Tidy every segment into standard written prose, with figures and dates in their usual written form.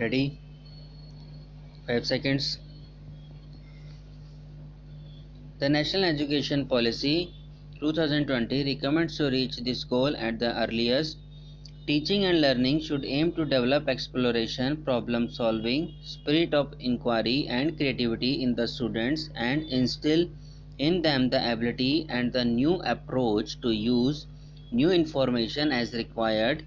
Ready? 5 seconds. The National Education Policy 2020 recommends to reach this goal at the earliest. Teaching and learning should aim to develop exploration, problem solving, spirit of inquiry, and creativity in the students and instill in them the ability and the new approach to use new information as required.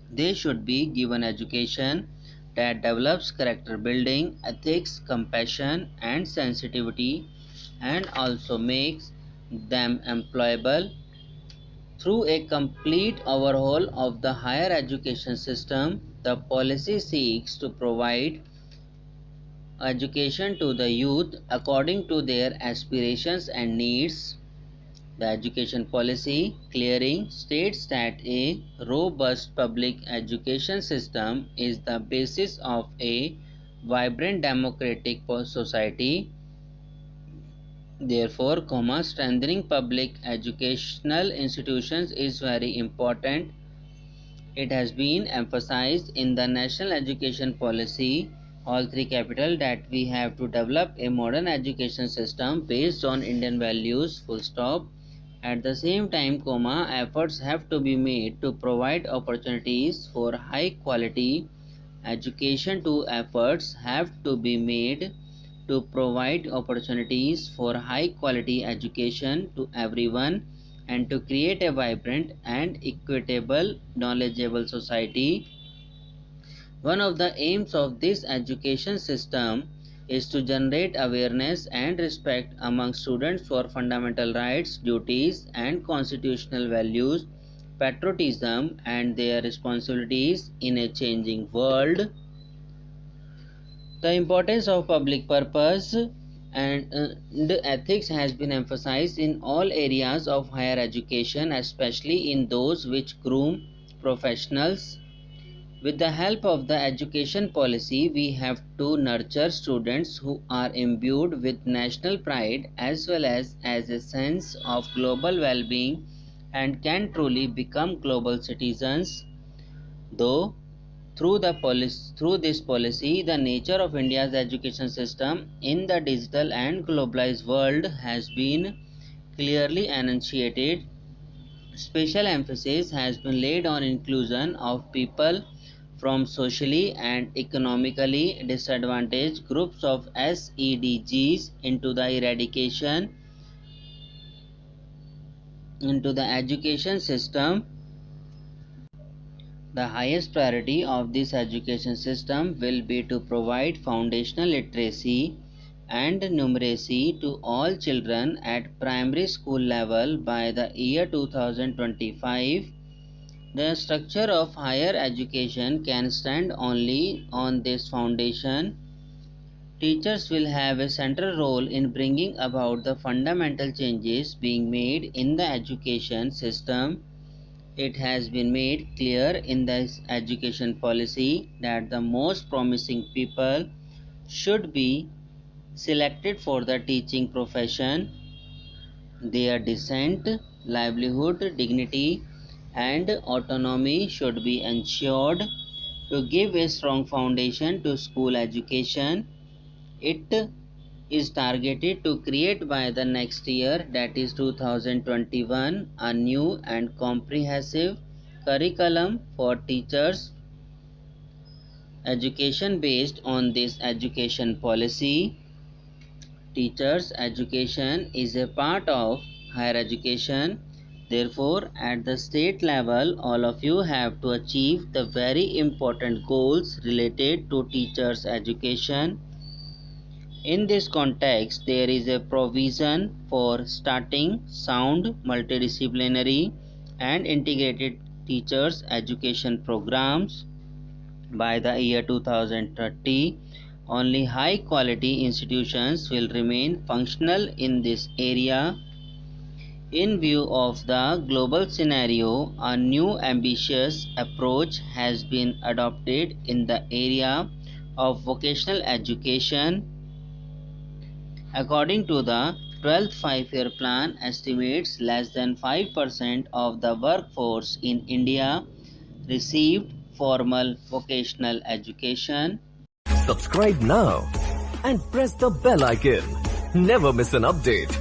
They should be given education that develops character building, ethics, compassion, and sensitivity, and also makes them employable. Through a complete overhaul of the higher education system, the policy seeks to provide education to the youth according to their aspirations and needs. The education policy clearing states that a robust public education system is the basis of a vibrant democratic society. Therefore, strengthening public educational institutions is very important. It has been emphasized in the National Education Policy, all three capital, that we have to develop a modern education system based on Indian values, full stop. At the same time, efforts have to be made to provide opportunities for high quality education. To efforts have to be made to provide opportunities for high quality education to everyone and to create a vibrant and equitable knowledgeable society. One of the aims of this education system is to generate awareness and respect among students for fundamental rights, duties, and constitutional values, patriotism, and their responsibilities in a changing world. The importance of public purpose and ethics has been emphasized in all areas of higher education, especially in those which groom professionals. With the help of the education policy, we have to nurture students who are imbued with national pride as well as a sense of global well-being and can truly become global citizens. Though through this policy, the nature of India's education system in the digital and globalized world has been clearly enunciated. Special emphasis has been laid on inclusion of people from socially and economically disadvantaged groups of SEDGs into the education system. The highest priority of this education system will be to provide foundational literacy and numeracy to all children at primary school level by the year 2025. The structure of higher education can stand only on this foundation. Teachers will have a central role in bringing about the fundamental changes being made in the education system. It has been made clear in this education policy that the most promising people should be selected for the teaching profession. Their descent, livelihood, dignity, and autonomy should be ensured. To give a strong foundation to school education, it is targeted to create by the next year, that is 2021, a new and comprehensive curriculum for teachers education based on this education policy. Teachers education is a part of higher education. Therefore, at the state level, all of you have to achieve the very important goals related to teachers education. In this context, there is a provision for starting sound multidisciplinary and integrated teachers education programs. By the year 2030, only high quality institutions will remain functional in this area. In view of the global scenario, a new ambitious approach has been adopted in the area of vocational education. According to the 12th Five-Year Plan, estimates less than 5% of the workforce in India received formal vocational education. Subscribe now and press the bell icon. Never miss an update.